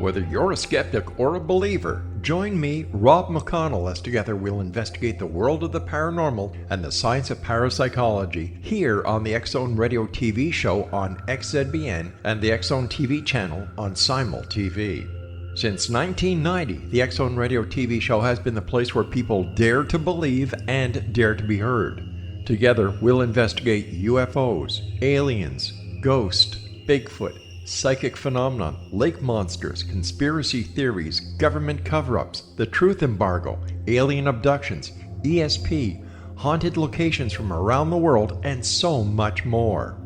Whether you're a skeptic or a believer, join me, Rob McConnell, as together we'll investigate the world of the paranormal and the science of parapsychology here on the X-Zone Radio TV show on XZBN and the X-Zone TV channel on Simul TV. Since 1990, the X-Zone Radio TV show has been the place where people dare to believe and dare to be heard. Together, we'll investigate UFOs, aliens, ghosts, Bigfoot, psychic phenomenon, lake monsters, conspiracy theories, government cover-ups, the truth embargo, alien abductions, ESP, haunted locations from around the world, and so much more.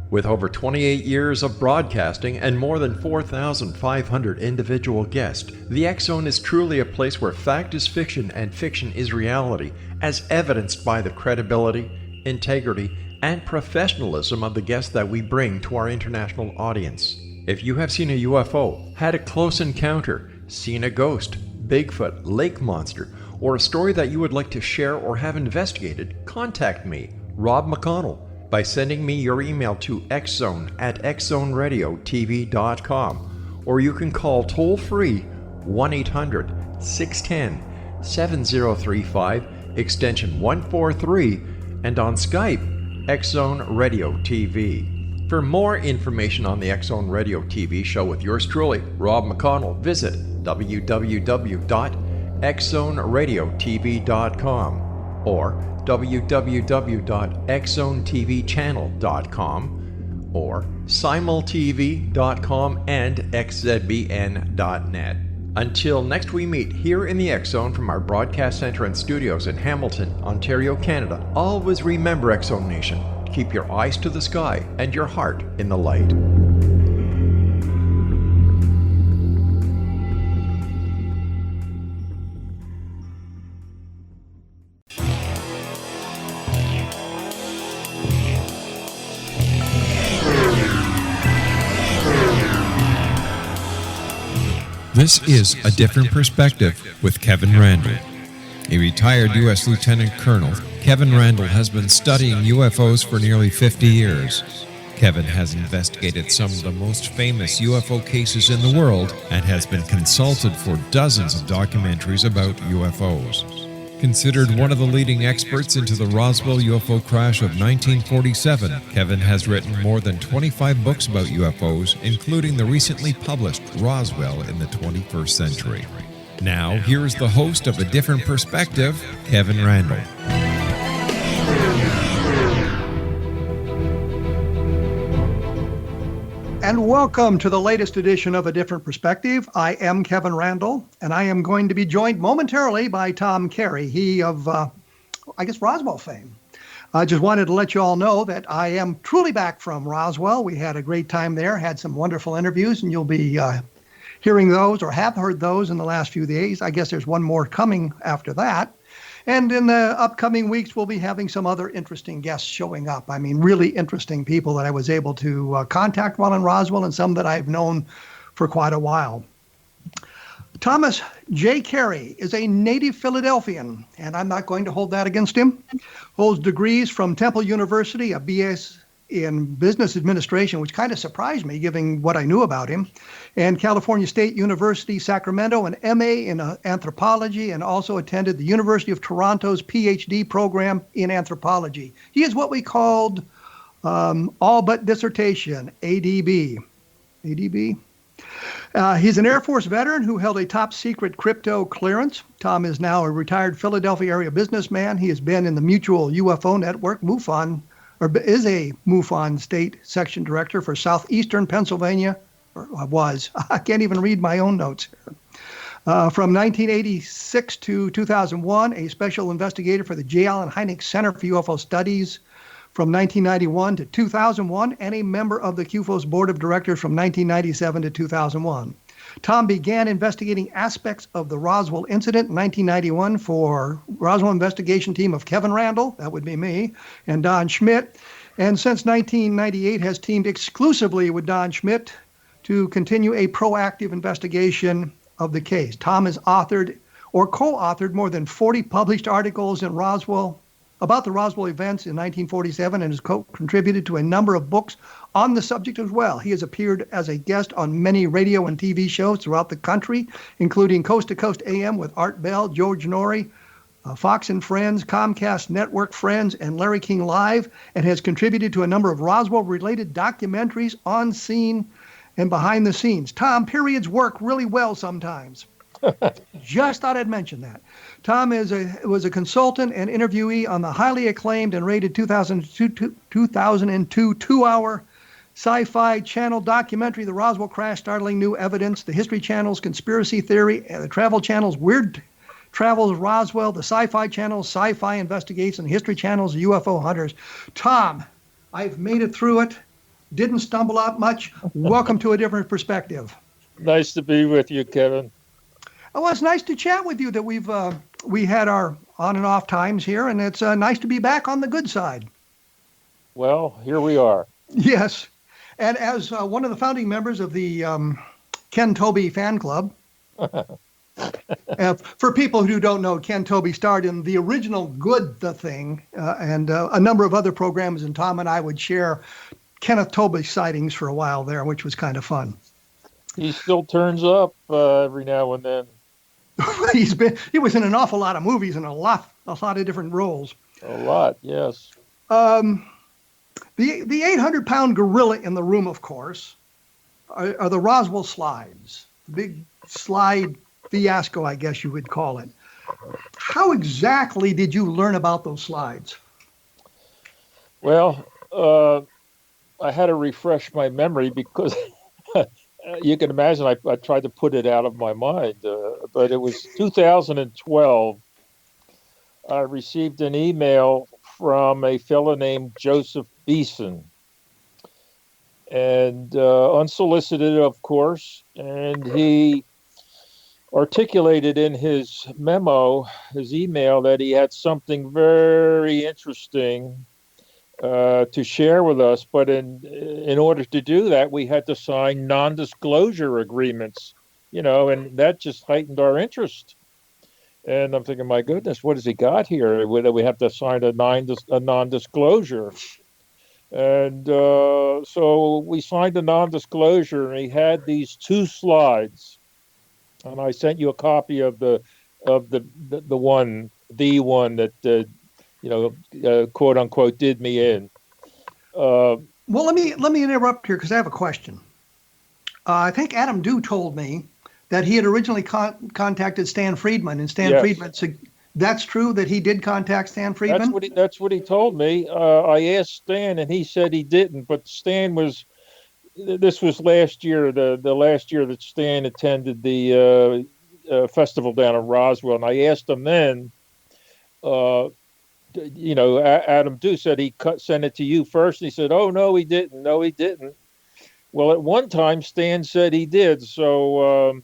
With over 28 years of broadcasting and more than 4,500 individual guests, the X-Zone is truly a place where fact is fiction and fiction is reality, as evidenced by the credibility, integrity, and professionalism of the guests that we bring to our international audience. If you have seen a UFO, had a close encounter, seen a ghost, Bigfoot, lake monster, or a story that you would like to share or have investigated, contact me, Rob McConnell, by sending me your email to xzone@xzoneradiotv.com, or you can call toll-free 1-800-610-7035, extension 143, and on Skype, X-Zone Radio TV. For more information on the X-Zone Radio TV show with yours truly, Rob McConnell, visit www.xzoneradiotv.com or www.xzonetvchannel.com or simultv.com and xzbn.net. Until next we meet here in the X-Zone from our broadcast center and studios in Hamilton, Ontario, Canada, always remember, X-Zone Nation, keep your eyes to the sky and your heart in the light. This is A Different Perspective with Kevin Randle. A retired U.S. Lieutenant Colonel, Kevin Randle has been studying UFOs for nearly 50 years. Kevin has investigated some of the most famous UFO cases in the world and has been consulted for dozens of documentaries about UFOs. Considered one of the leading experts into the Roswell UFO crash of 1947, Kevin has written more than 25 books about UFOs, including the recently published Roswell in the 21st Century. Now, here is the host of A Different Perspective, Kevin Randle. And welcome to the latest edition of A Different Perspective. I am Kevin Randle, and I am going to be joined momentarily by Tom Carey, he of, Roswell fame. I just wanted to let you all know that I am truly back from Roswell. We had a great time there, had some wonderful interviews, and you'll be hearing those or have heard those in the last few days. I guess there's one more coming after that. And in the upcoming weeks, we'll be having some other interesting guests showing up. I mean, really interesting people that I was able to contact while in Roswell and some that I've known for quite a while. Thomas J. Carey is a native Philadelphian, and I'm not going to hold that against him. Holds degrees from Temple University, a BS in Business Administration, which kind of surprised me given what I knew about him, and California State University, Sacramento, an MA in Anthropology, and also attended the University of Toronto's Ph.D. program in Anthropology. He is what we called all but dissertation, ADB. ADB? He's an Air Force veteran who held a top secret crypto clearance. Tom is now a retired Philadelphia area businessman. He has been in the Mutual UFO Network, MUFON, or is a MUFON state section director for Southeastern Pennsylvania, or was. I can't even read my own notes here. From 1986 to 2001, a special investigator for the J. Allen Hynek Center for UFO Studies from 1991 to 2001, and a member of the CUFOS Board of Directors from 1997 to 2001. Tom began investigating aspects of the Roswell Incident in 1991 for Roswell investigation team of Kevin Randle, that would be me, and Don Schmitt. And since 1998 has teamed exclusively with Don Schmitt to continue a proactive investigation of the case. Tom has authored or co-authored more than 40 published articles in Roswell about the Roswell events in 1947 and has contributed to a number of books on the subject as well. He has appeared as a guest on many radio and TV shows throughout the country, including Coast to Coast AM with Art Bell, George Norrie, Fox and Friends, Comcast Network Friends, and Larry King Live, and has contributed to a number of Roswell-related documentaries on scene and behind the scenes. Tom, periods work really well sometimes. Just thought I'd mention that. Tom was a consultant and interviewee on the highly acclaimed and rated 2002 2-hour sci-fi channel documentary, The Roswell Crash, Startling New Evidence, the History Channel's Conspiracy Theory, and the Travel Channel's Weird Travels Roswell, the Sci-Fi Channel's Sci-Fi Investigates, and the History Channel's UFO Hunters. Tom, I've made it through it. Didn't stumble out much. Welcome to A Different Perspective. Nice to be with you, Kevin. Oh, well, it's nice to chat with you. That we had our on and off times here, and it's nice to be back on the good side. Well, here we are. Yes, and as one of the founding members of the Ken Tobey fan club. For people who don't know, Ken Tobey starred in the original Good the Thing and a number of other programs, and Tom and I would share Kenneth Tobey sightings for a while there, which was kind of fun. He still turns up every now and then. He was in an awful lot of movies and a lot of different roles. A lot, yes. The 800-pound gorilla in the room, of course, are the Roswell slides. The big slide fiasco, I guess you would call it. How exactly did you learn about those slides? Well, I had to refresh my memory because you can imagine I tried to put it out of my mind. But it was 2012. I received an email from a fellow named Joseph Beeson. And unsolicited, of course. And he articulated in his memo, his email, that he had something very interesting to share with us. But in order to do that, we had to sign non-disclosure agreements, and that just heightened our interest. And I'm thinking, my goodness, what has he got here? We have to sign a non-disclosure. And so we signed a non-disclosure, and he had these two slides. And I sent you a copy of the one that quote unquote did me in. Well, let me interrupt here because I have a question. I think Adam Dew told me that he had originally contacted Stan Friedman, and Stan Friedman said, that's true that he did contact Stan Friedman? That's what he told me. I asked Stan, and he said he didn't. But Stan this was last year, the last year that Stan attended the festival down in Roswell. And I asked him then, Adam Dew said he sent it to you first. And he said, oh, no, he didn't. No, he didn't. Well, at one time, Stan said he did. So,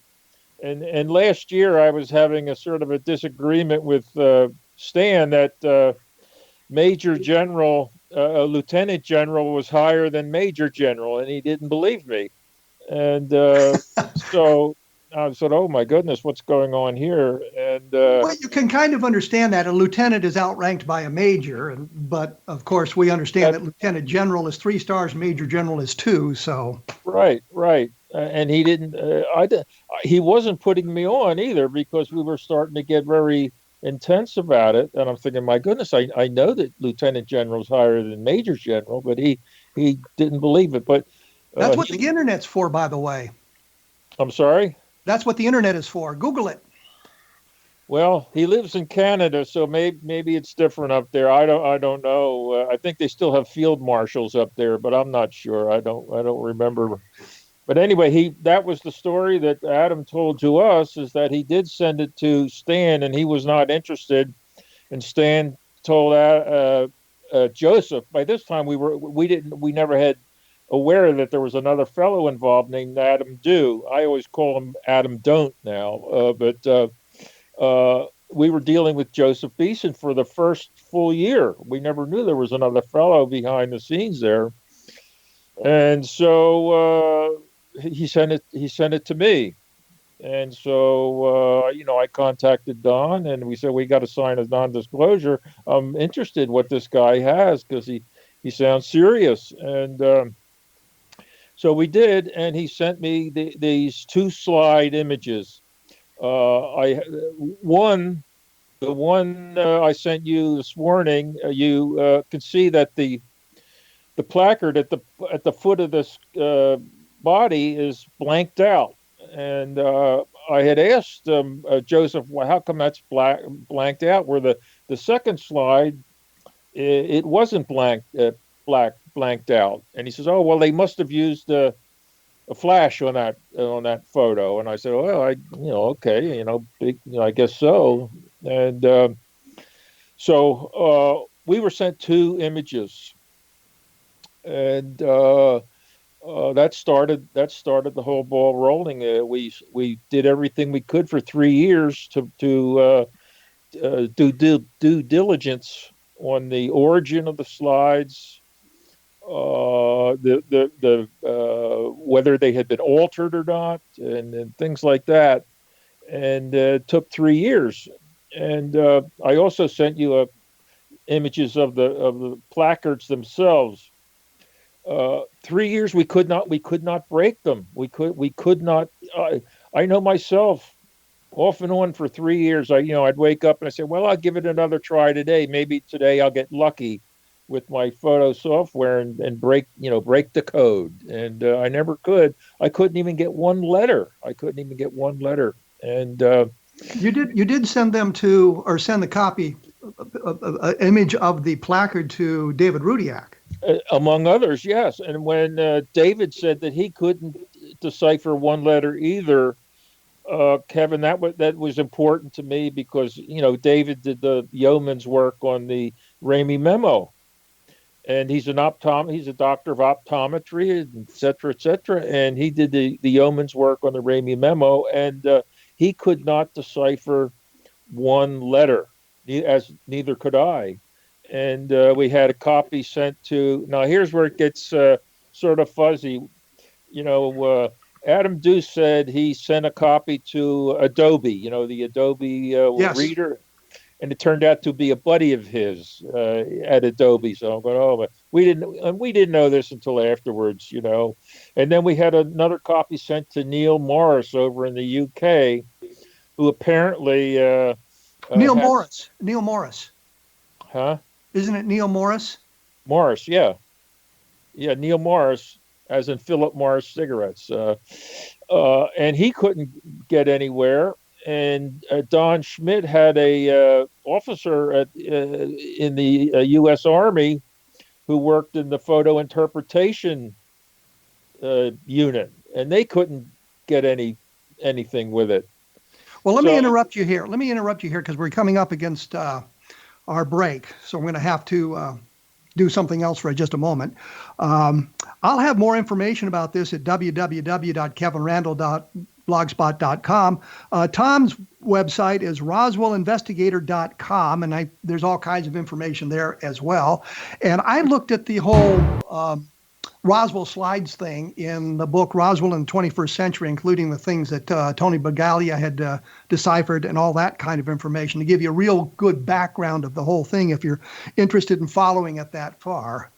and last year I was having a sort of a disagreement with Stan that Major General, Lieutenant General was higher than Major General, and he didn't believe me. And so I said, oh, my goodness, what's going on here? And well, you can kind of understand that. A lieutenant is outranked by a major, but, of course, we understand that Lieutenant General is 3 stars, Major General is 2, so. Right. And he didn't, he wasn't putting me on either because we were starting to get very intense about it. And I'm thinking, my goodness, I know that Lieutenant General is higher than Major General, but he didn't believe it. But that's what the internet's for, by the way. I'm sorry? That's what the internet is for. Google it. Well, he lives in Canada, so maybe it's different up there. I don't know. I think they still have field marshals up there, but I'm not sure. I don't remember. But anyway, that was the story that Adam told to us, is that he did send it to Stan, and he was not interested. And Stan told Joseph. By this time, we never had aware that there was another fellow involved named Adam Dew. I always call him Adam Don't now, but we were dealing with Joseph Beeson for the first full year. We never knew there was another fellow behind the scenes there, and so he sent it to me, And so, I contacted Don, and we said, we got to sign a non-disclosure. I'm interested what this guy has, because he sounds serious. And so we did, and he sent me these two slide images. I one The one I sent you this morning, you can see that the placard at the foot of this body is blanked out. And I had asked Joseph, well, how come that's blanked out? Where the second slide, it wasn't blanked out. And he says, oh, well, they must have used a flash on that photo. And I said, well, okay, I guess so. And so we were sent two images, and that started the whole ball rolling. We did everything we could for 3 years to do due diligence on the origin of the slides, the whether they had been altered or not, and things like that. And it took 3 years. And I also sent you images of the placards themselves. 3 years we could not break them. We could not. I know myself, off and on for 3 years. I'd wake up and I say, well, I'll give it another try today. Maybe today I'll get lucky with my photo software and break the code. And I never could. I couldn't even get one letter. And you did send them to, or send the copy, image of the placard to David Rudiak. Among others, yes. And when David said that he couldn't decipher one letter either, Kevin, that was important to me, because David did the yeoman's work on the Ramey memo, and he's a doctor of optometry, et cetera, and he did the yeoman's work on the Ramey memo, and he could not decipher one letter, as neither could I. And we had a copy sent to. Now here's where it gets sort of fuzzy. Adam Deuce said he sent a copy to Adobe. The Adobe Yes. reader, and it turned out to be a buddy of his at Adobe. So I'm going, oh, but we didn't know this until afterwards. And then we had another copy sent to Neil Morris over in the UK, who apparently Neil Morris. Huh? Isn't it Neil Morris? Morris, yeah, Neil Morris, as in Philip Morris cigarettes, and he couldn't get anywhere. And Don Schmitt had a officer in the U.S. Army who worked in the photo interpretation unit, and they couldn't get anything with it. Well, let me interrupt you here because we're coming up against our break, so I'm going to have to do something else for just a moment. I'll have more information about this at www.kevinrandle.blogspot.com. Tom's website is roswellinvestigator.com, and there's all kinds of information there as well. And I looked at the whole Roswell slides thing in the book Roswell in the 21st Century, including the things that Tony Bagaglia had deciphered and all that kind of information, to give you a real good background of the whole thing if you're interested in following it that far.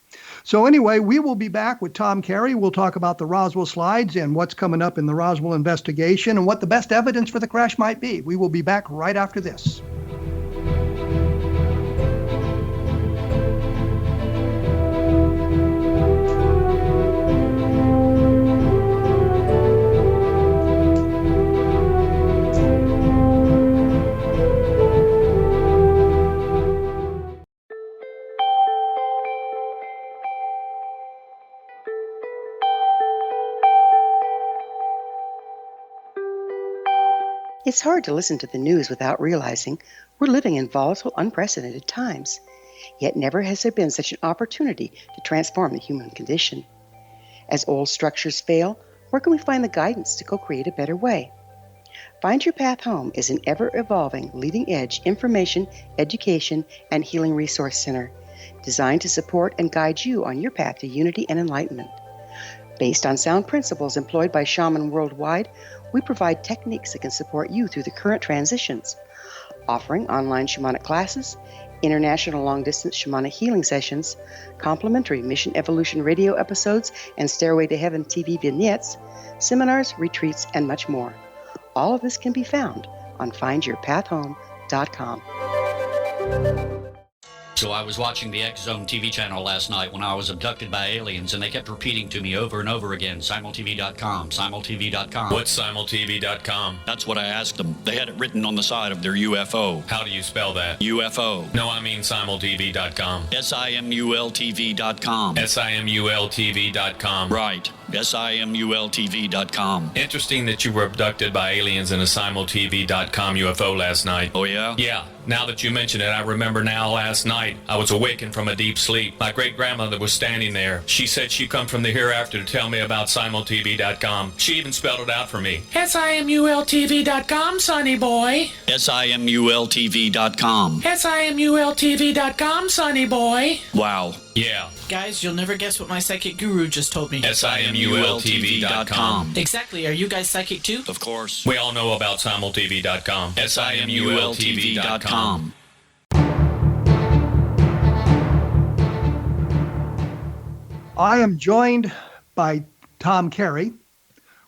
So anyway, we will be back with Tom Carey. We'll talk about the Roswell slides and what's coming up in the Roswell investigation and what the best evidence for the crash might be. We will be back right after this. It's hard to listen to the news without realizing we're living in volatile, unprecedented times. Yet never has there been such an opportunity to transform the human condition. As old structures fail, where can we find the guidance to co-create a better way? Find Your Path Home is an ever-evolving, leading-edge information, education, and healing resource center designed to support and guide you on your path to unity and enlightenment. Based on sound principles employed by shaman worldwide, we provide techniques that can support you through the current transitions, offering online shamanic classes, international long-distance shamanic healing sessions, complimentary Mission Evolution radio episodes and Stairway to Heaven TV vignettes, seminars, retreats, and much more. All of this can be found on findyourpathhome.com. So I was watching the X Zone TV channel last night when I was abducted by aliens, and they kept repeating to me over and over again, simultv.com, simultv.com. What's simultv.com? That's what I asked them. They had it written on the side of their UFO. How do you spell that? UFO. No, I mean simultv.com. simultv.com. simultv.com. Right. simultv.com. Interesting that you were abducted by aliens in a simultv.com UFO last night. Oh, yeah? Yeah. Now that you mention it, I remember now last night I was awakened from a deep sleep. My great-grandmother was standing there. She said she'd come from the hereafter to tell me about simultv.com. She even spelled it out for me. simultv.com, sonny boy. simultv.com. simultv.com, sonny boy. Wow. Yeah. Guys, you'll never guess what my psychic guru just told me. simultv.com. Exactly. Are you guys psychic too? Of course. We all know about simultv.com. simultv.com. I am joined by Tom Carey.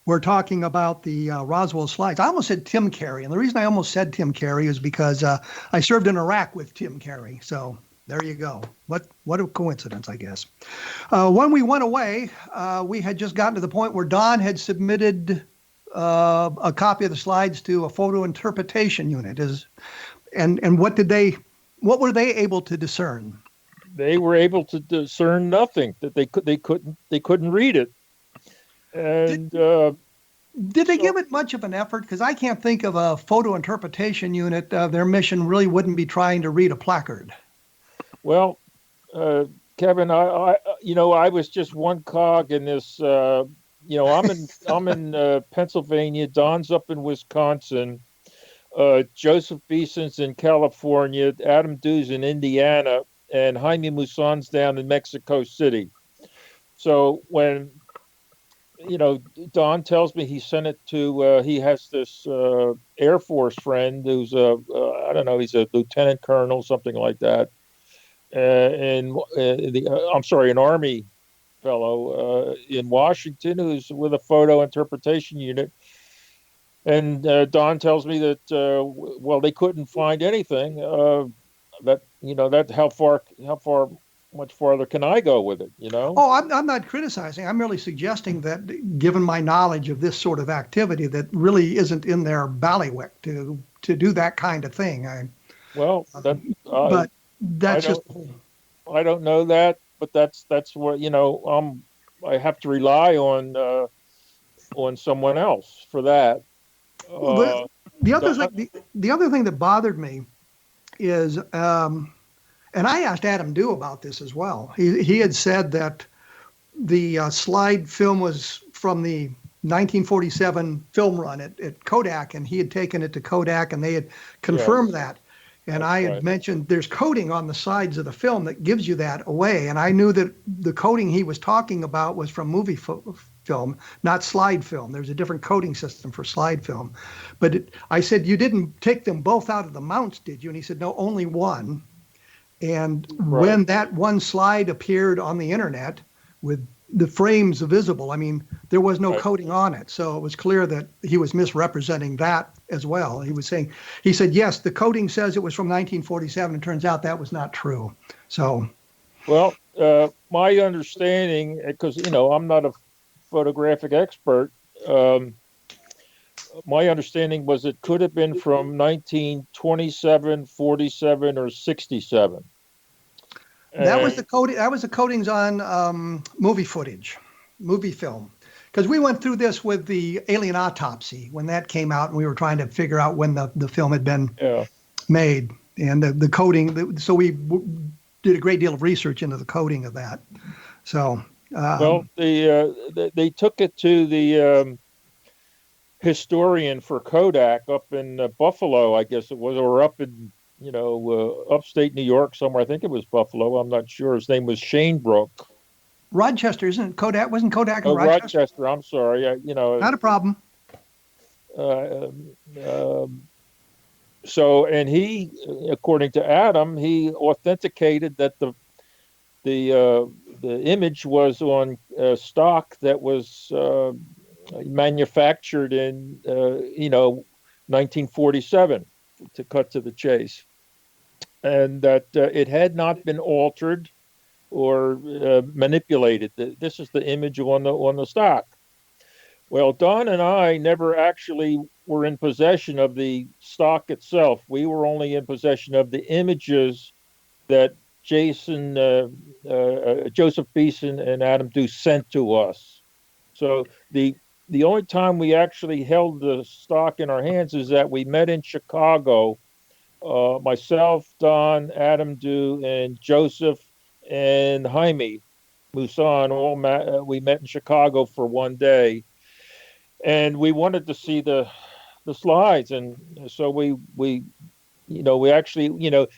We're talking about the Roswell slides. I almost said Tim Carey, and the reason I almost said Tim Carey is because I served in Iraq with Tim Carey. So there you go. What a coincidence, I guess. When we went away, we had just gotten to the point where Don had submitted a copy of the slides to a photo interpretation unit. And what were they able to discern? They were able to discern nothing. That they couldn't read it. And did they give it much of an effort? Because I can't think of a photo interpretation unit. Their mission really wouldn't be trying to read a placard. Well, Kevin, I was just one cog in this. I'm in Pennsylvania. Don's up in Wisconsin. Joseph Beeson's in California. Adam Dew's in Indiana, and Jaime Muson's down in Mexico City. So when Don tells me he sent it to, he has this Air Force friend who's he's a lieutenant colonel, something like that. An Army fellow in Washington who's with a photo interpretation unit. And Don tells me that, they couldn't find anything. Much farther can I go with it, Oh, I'm not criticizing. I'm merely suggesting that given my knowledge of this sort of activity, that really isn't in their bailiwick to do that kind of thing. I don't know that, but that's what I have to rely on someone else for that. The other thing that bothered me is, and I asked Adam Dew about this as well. He had said that the slide film was from the 1947 film run at Kodak, and he had taken it to Kodak, and they had confirmed that. And I had mentioned there's coating on the sides of the film that gives you that away. And I knew that the coating he was talking about was from movie film, not slide film. There's a different coating system for slide film. But I said, you didn't take them both out of the mounts, did you? And he said, no, only one. And when that one slide appeared on the internet with the frames visible, I mean, there was no coating on it. So it was clear that he was misrepresenting that as well. He said, yes, the coating says it was from 1947. It turns out that was not true. So. Well, my understanding, because, I'm not a photographic expert, my understanding was it could have been from 1927, 47, or 67. That was the coating. That was the coatings on movie footage, movie film. Because we went through this with the Alien Autopsy when that came out, and we were trying to figure out when the film had been made, and the coating. So we did a great deal of research into the coating of that. So. They took it to the historian for Kodak up in Buffalo, I guess it was, or up in upstate New York somewhere. I think it was Buffalo. I'm not sure. His name was Shane Brook, Rochester, isn't it? Kodak, wasn't Kodak in Oh, Rochester? Rochester. I'm sorry. Not a problem. So, and he, according to Adam, he authenticated that the image was on stock that was manufactured in 1947, to cut to the chase, and that it had not been altered or manipulated. This is the image on the stock. Well, Don and I never actually were in possession of the stock itself. We were only in possession of the images that Joseph Beeson and Adam Dew sent to us. So the only time we actually held the stock in our hands is that we met in Chicago. Myself, Don, Adam Dew, and Joseph and Jaime Musan we met in Chicago for one day. And we wanted to see the slides, and so we actually,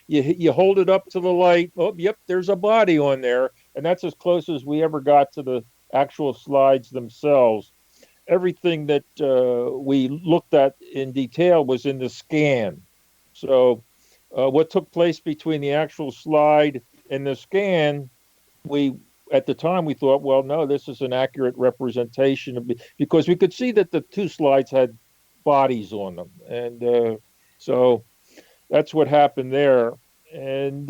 you hold it up to the light. Oh, yep, there's a body on there, and that's as close as we ever got to the actual slides themselves. Everything that we looked at in detail was in the scan. So, what took place between the actual slide and the scan, at the time, we thought, well, no, this is an accurate representation because we could see that the two slides had bodies on them. And so that's what happened there. And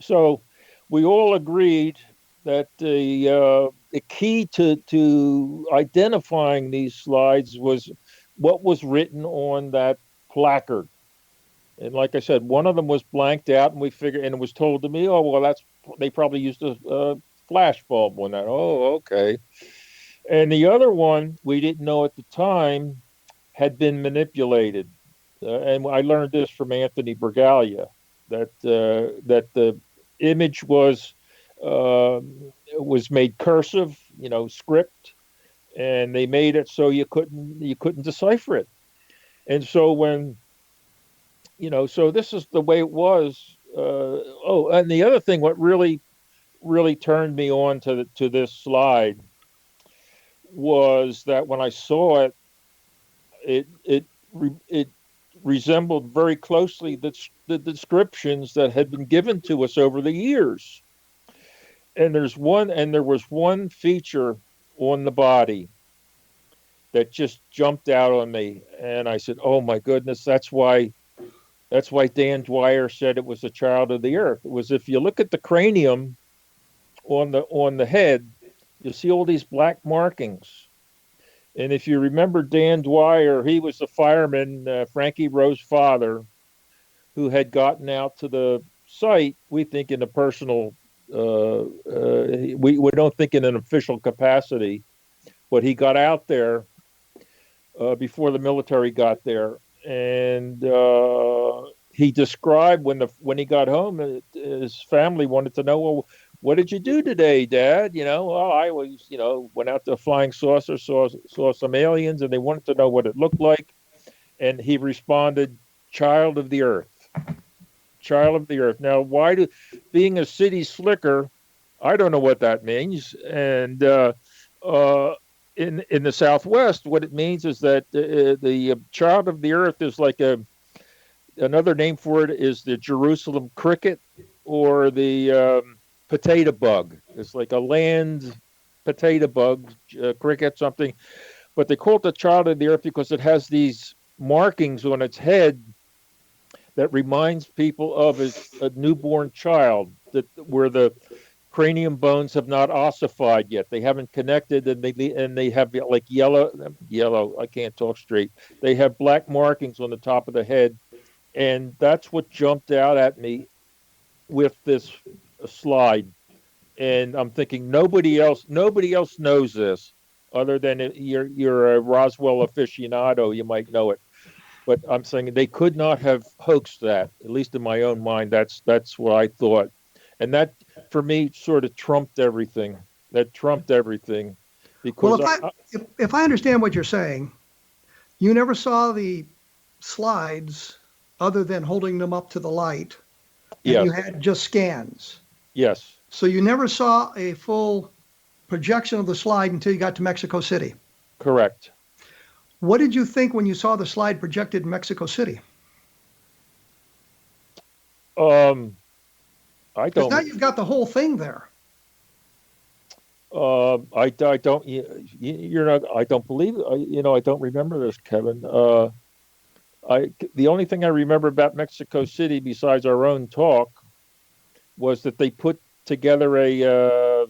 so we all agreed that the key to identifying these slides was what was written on that placard. And like I said, one of them was blanked out, and we figured, and it was told to me, oh, well, they probably used a flash bulb on that. Oh, okay. And the other one, we didn't know at the time, had been manipulated. And I learned this from Anthony Bergalia, that the image was made cursive, script, and they made it so you couldn't decipher it. And so so this is the way it was. And the other thing, what really turned me on to this slide was that when I saw it, it resembled very closely the descriptions that had been given to us over the years. And there was one feature on the body that just jumped out on me, and I said, "Oh my goodness, that's why Dan Dwyer said it was a child of the earth." It was, if you look at the cranium on the head, you see all these black markings. And if you remember Dan Dwyer, he was the fireman, Frankie Rowe's father, who had gotten out to the site, we think in a personal, we don't think in an official capacity, but he got out there before the military got there. And he described when he got home, his family wanted to know, well, what did you do today, Dad? Well, I was, went out to a flying saucer, saw some aliens, and they wanted to know what it looked like. And he responded, "Child of the earth, child of the earth." Now, being a city slicker, I don't know what that means. And in the Southwest, what it means is that the child of the earth is like another name for it is the Jerusalem cricket, or the potato bug. It's like a land potato bug, cricket, something. But they call it the child of the earth because it has these markings on its head that reminds people of a newborn child, where the cranium bones have not ossified yet. They haven't connected, and they have like yellow. I can't talk straight. They have black markings on the top of the head, and that's what jumped out at me with this slide. And I'm thinking nobody else knows this, other than you're a Roswell aficionado. You might know it, but I'm saying they could not have hoaxed that. At least in my own mind, that's what I thought. And that, for me, sort of trumped everything. That trumped everything. Because if I understand what you're saying, you never saw the slides other than holding them up to the light. And yes. You had just scans. Yes. So you never saw a full projection of the slide until you got to Mexico City. Correct. What did you think when you saw the slide projected in Mexico City? I Because don't. now you've got the whole thing there. I don't. You're not. I don't believe. I don't remember this, Kevin. The only thing I remember about Mexico City, besides our own talk, was that they put together what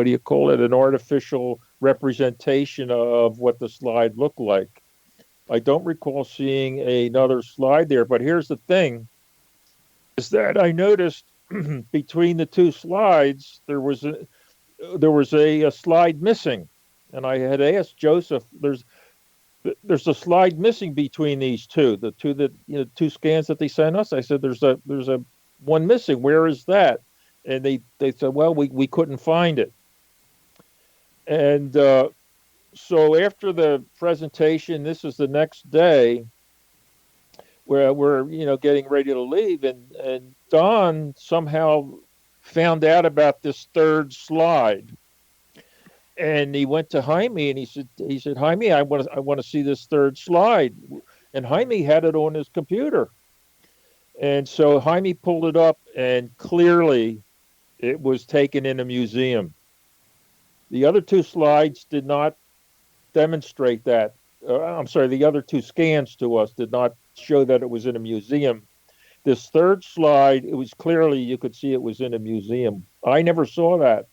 do you call it? An artificial representation of what the slide looked like. I don't recall seeing another slide there, but here's the thing, is that I noticed between the two slides, there was a slide missing. And I had asked Joseph, there's a slide missing between these two, the two that, two scans that they sent us. I said, there's a one missing. Where is that? And they said, well, we couldn't find it. And so after the presentation, this is the next day where we're, getting ready to leave. And Don somehow found out about this third slide. And he went to Hynek and he said, Hynek, I want to see this third slide. And Hynek had it on his computer. And so Hynek pulled it up, and clearly it was taken in a museum. The other two slides did not demonstrate that. The other two scans to us did not show that it was in a museum. This third slide, it was clearly, you could see it was in a museum. I never saw that.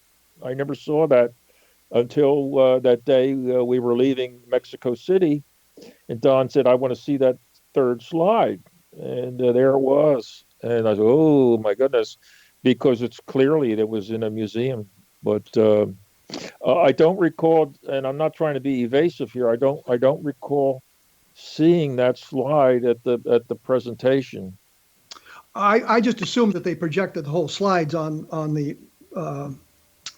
Until that day we were leaving Mexico City, and Don said, I want to see that third slide. And there it was. And I said, oh, my goodness, because it's clearly it was in a museum. But I don't recall, and I'm not trying to be evasive here, I don't recall seeing that slide at the presentation. I just assumed that they projected the whole slides on the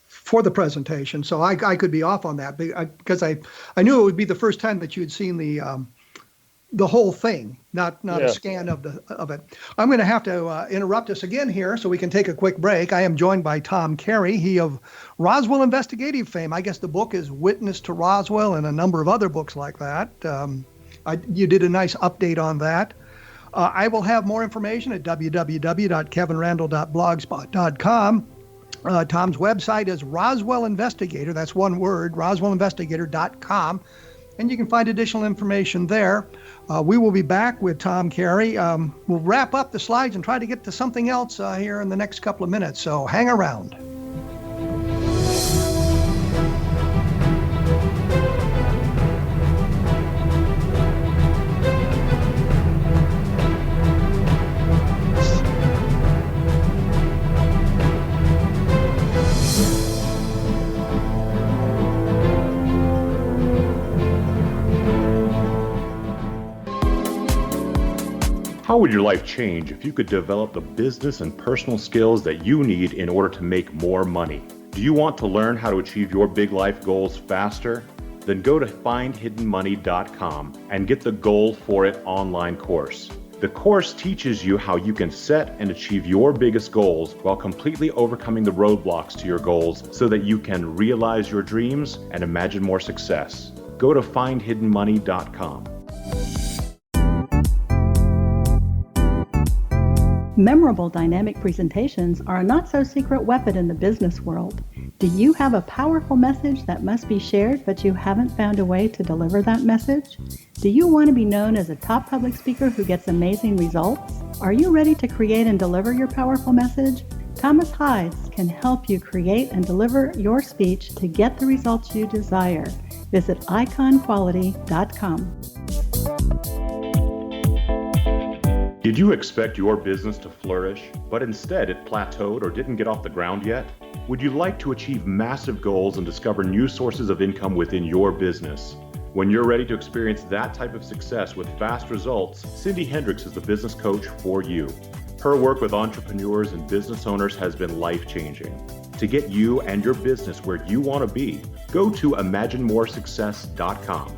for the presentation, so I could be off on that because I knew it would be the first time that you had seen the whole thing, not a scan of it. I'm going to have to interrupt us again here so we can take a quick break. I am joined by Tom Carey, he of Roswell investigative fame. I guess the book is Witness to Roswell and a number of other books like that. You did a nice update on that. I will have more information at www.kevinrandle.blogspot.com. Tom's website is Roswell Investigator. That's one word, roswellinvestigator.com. And you can find additional information there. We will be back with Tom Carey. We'll wrap up the slides and try to get to something else here in the next couple of minutes. So hang around. How would your life change if you could develop the business and personal skills that you need in order to make more money? Do you want to learn how to achieve your big life goals faster? Then go to findhiddenmoney.com and get the Goal for It online course. The course teaches you how you can set and achieve your biggest goals while completely overcoming the roadblocks to your goals so that you can realize your dreams and imagine more success. Go to findhiddenmoney.com. Memorable dynamic presentations are a not-so-secret weapon in the business world. Do you have a powerful message that must be shared, but you haven't found a way to deliver that message? Do you want to be known as a top public speaker who gets amazing results? Are you ready to create and deliver your powerful message? Thomas Hides can help you create and deliver your speech to get the results you desire. Visit iconquality.com. Did you expect your business to flourish, but instead it plateaued or didn't get off the ground yet? Would you like to achieve massive goals and discover new sources of income within your business? When you're ready to experience that type of success with fast results, Cindy Hendricks is the business coach for you. Her work with entrepreneurs and business owners has been life-changing. To get you and your business where you want to be, go to imaginemoresuccess.com.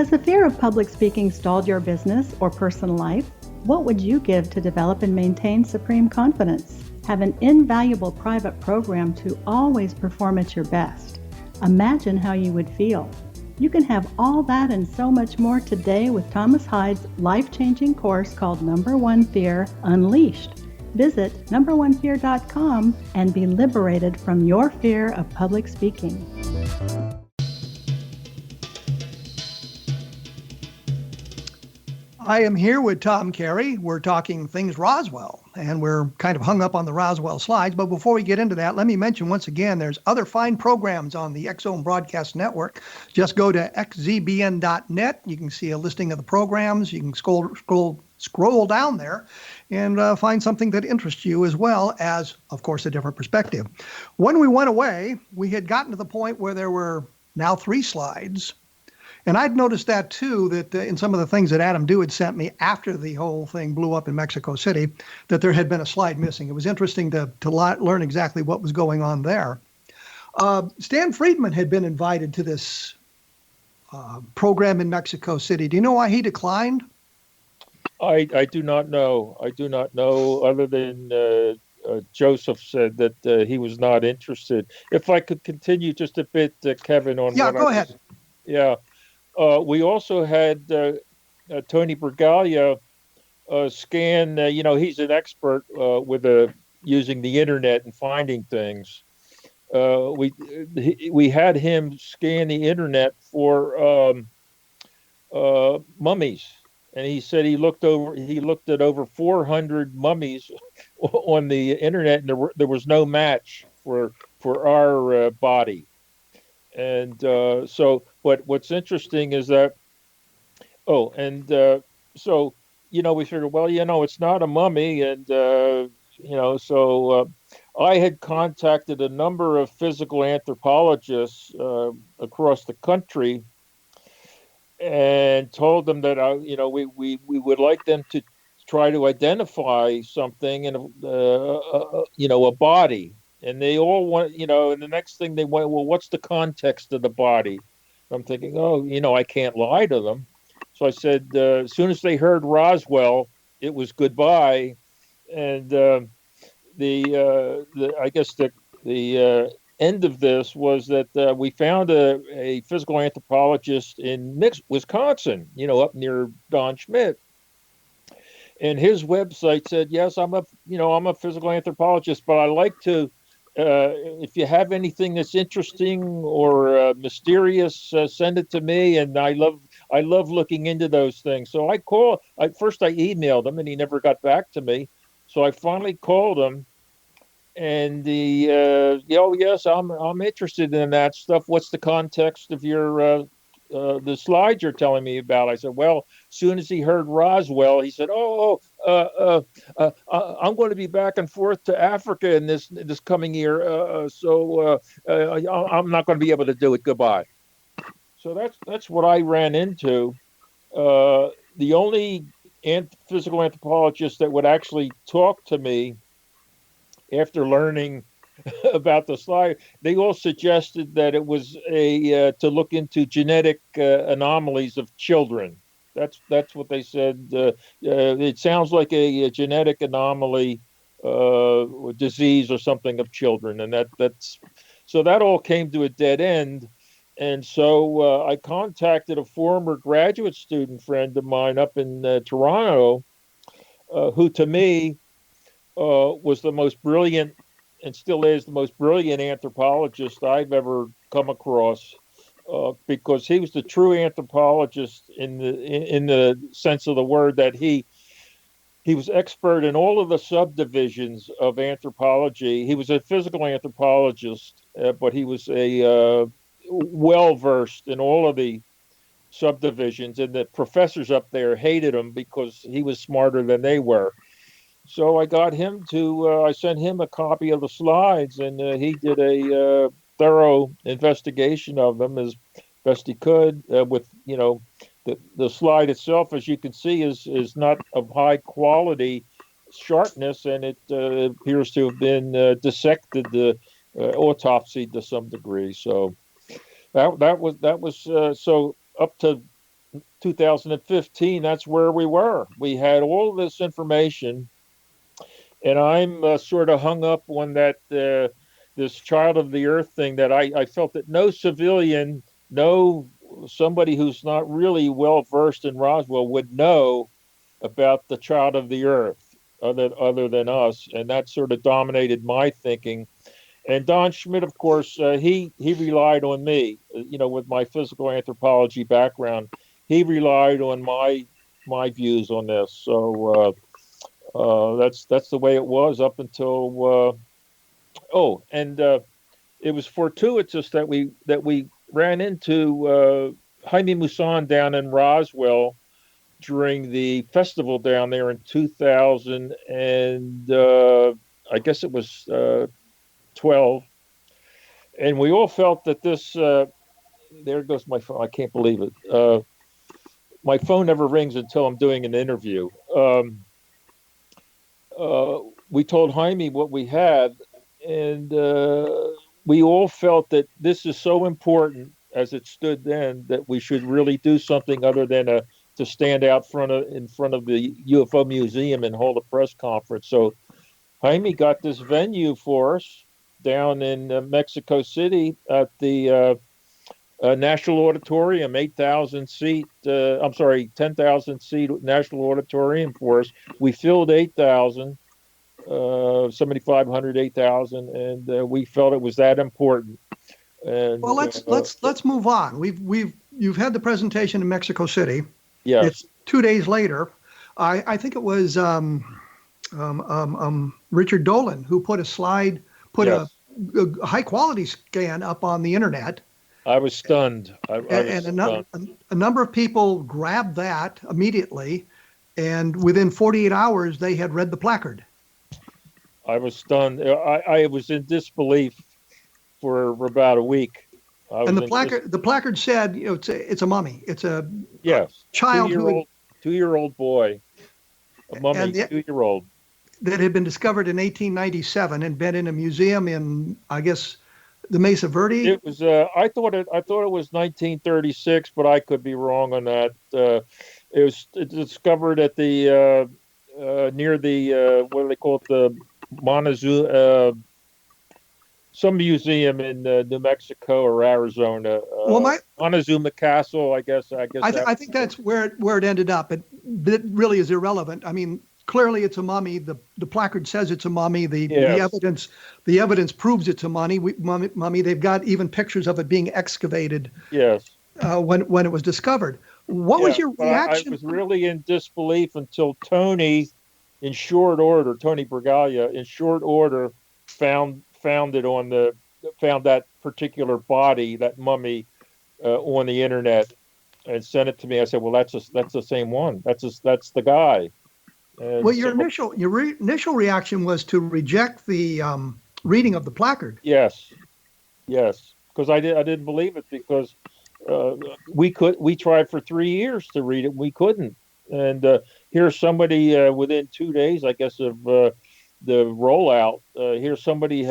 Has the fear of public speaking stalled your business or personal life? What would you give to develop and maintain supreme confidence? Have an invaluable private program to always perform at your best. Imagine how you would feel. You can have all that and so much more today with Thomas Hyde's life-changing course called Number One Fear Unleashed. Visit numberonefear.com and be liberated from your fear of public speaking. I am here with Tom Carey. We're talking things Roswell, and we're kind of hung up on the Roswell slides. But before we get into that, let me mention once again, there's other fine programs on the X-Zone Broadcast Network. Just go to xzbn.net. You can see a listing of the programs. You can scroll down there and find something that interests you, as well as, of course, a different perspective. When we went away, we had gotten to the point where there were now 3 slides. And I'd noticed that, too, that in some of the things that Adam Dew had sent me after the whole thing blew up in Mexico City, that there had been a slide missing. It was interesting to learn exactly what was going on there. Stan Friedman had been invited to this program in Mexico City. Do you know why he declined? I do not know. I do not know, other than Joseph said that he was not interested. If I could continue just a bit, Kevin, on Yeah, go ahead. Yeah. We also had Tony Bragalia scan, he's an expert with using the internet and finding things. We had him scan the internet for mummies, and he said he looked at over 400 mummies on the internet, and there was no match for our body. And so what's interesting is that, so, we figured, well, it's not a mummy. And, so I had contacted a number of physical anthropologists across the country and told them that, we would like them to try to identify something in, a body. And they all want, and the next thing they went, well, what's the context of the body? I'm thinking, I can't lie to them. So I said, as soon as they heard Roswell, it was goodbye. And I guess the end of this was that we found a physical anthropologist in Wisconsin, up near Don Schmitt. And his website said, yes, I'm a physical anthropologist, but I like to, if you have anything that's interesting or mysterious, send it to me. And I love looking into those things. So first I emailed him, and he never got back to me. So I finally called him, and yes, I'm interested in that stuff. What's the context of your the slides you're telling me about? I said, well, as soon as he heard Roswell, he said, I'm going to be back and forth to Africa in this coming year, so I'm not going to be able to do it. Goodbye. So that's what I ran into. The only physical anthropologist that would actually talk to me after learning about the slide, they all suggested that it was to look into genetic anomalies of children. That's what they said. It sounds like a genetic anomaly, or disease or something of children, and so that all came to a dead end. And so I contacted a former graduate student friend of mine up in Toronto, who to me was the most brilliant, and still is the most brilliant anthropologist I've ever come across, because he was the true anthropologist in the sense of the word, that he was expert in all of the subdivisions of anthropology. He was a physical anthropologist, but he was a well-versed in all of the subdivisions, and the professors up there hated him because he was smarter than they were. So I got him I sent him a copy of the slides, and he did a thorough investigation of them as best he could, with, the slide itself, as you can see, is not of high quality sharpness, and it appears to have been dissected, autopsied to some degree. So that was so up to 2015, that's where we were. We had all this information, and I'm sort of hung up on that this child of the earth thing, that I felt that no civilian, no somebody who's not really well versed in Roswell would know about the child of the earth other than us, and that sort of dominated my thinking. And Don Schmitt, of course, he relied on me, with my physical anthropology background. He relied on my views on this. So that's the way it was up until. It was fortuitous that we ran into Jaime Maussan down in Roswell during the festival down there in 2000, and I guess it was 12, and we all felt that this. There goes my phone. I can't believe it. My phone never rings until I'm doing an interview. We told Jaime what we had, and we all felt that this is so important as it stood then that we should really do something other than to stand out in front of the UFO museum and hold a press conference. So Jaime got this venue for us down in Mexico City at the National Auditorium, 10,000 seat National Auditorium for us. We filled 8,000, 7,500, 8,000, and we felt it was that important. And, well, let's move on. You've had the presentation in Mexico City. Yes. It's 2 days later. I think it was Richard Dolan who put a high quality scan up on the internet. I was stunned. A number of people grabbed that immediately, and within 48 hours they had read the placard. I was stunned. I was in disbelief for about a week. And the placard said, it's a mummy. It's a child two-year-old boy, a mummy, 2-year-old that had been discovered in 1897 and been in a museum in, I guess, the Mesa Verde. It was. I thought it was 1936, but I could be wrong on that. It was discovered at the near the what do they call it, the Montezuma, some museum in New Mexico or Arizona. Montezuma Castle, I guess. I think that's where it ended up. It really is irrelevant. I mean, clearly it's a mummy. The placard says it's a mummy. The evidence proves it's a mummy. They've got even pictures of it being excavated. Yes. When it was discovered. What was your reaction? I was really in disbelief until Tony Bragalia, in short order, found that particular body, that mummy, on the internet, and sent it to me. I said, "Well, that's the same one. That's the guy." And well, your initial reaction was to reject the reading of the placard. Yes, because I didn't believe it, because we tried for 3 years to read it, we couldn't, and here's somebody within 2 days, I guess, of the rollout. Here's somebody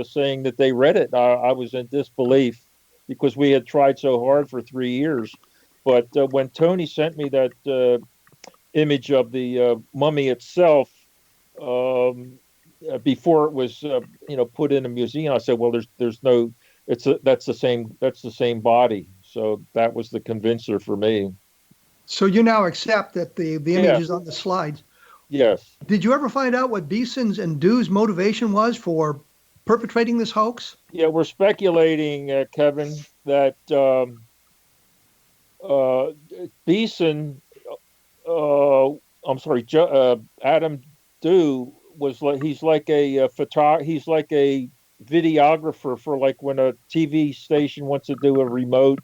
saying that they read it. I was in disbelief because we had tried so hard for 3 years. But when Tony sent me that image of the mummy itself before it was put in a museum, I said, well, there's no, that's the same body. So that was the convincer for me. So you now accept that the image is on the slides. Yes. Did you ever find out what Beeson's and Dew's motivation was for perpetrating this hoax? Yeah, we're speculating, Kevin, that Beeson, Adam Dew was he's like a videographer for, like, when a TV station wants to do a remote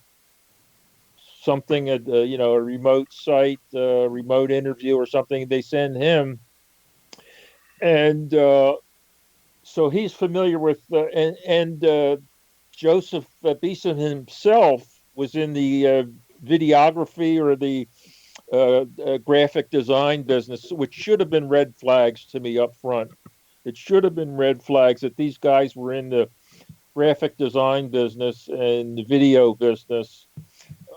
something at a remote site, remote interview or something, they send him, and so he's familiar with Joseph Beeson himself was in the videography or the graphic design business, which should have been red flags to me up front. It should have been red flags that these guys were in the graphic design business and the video business.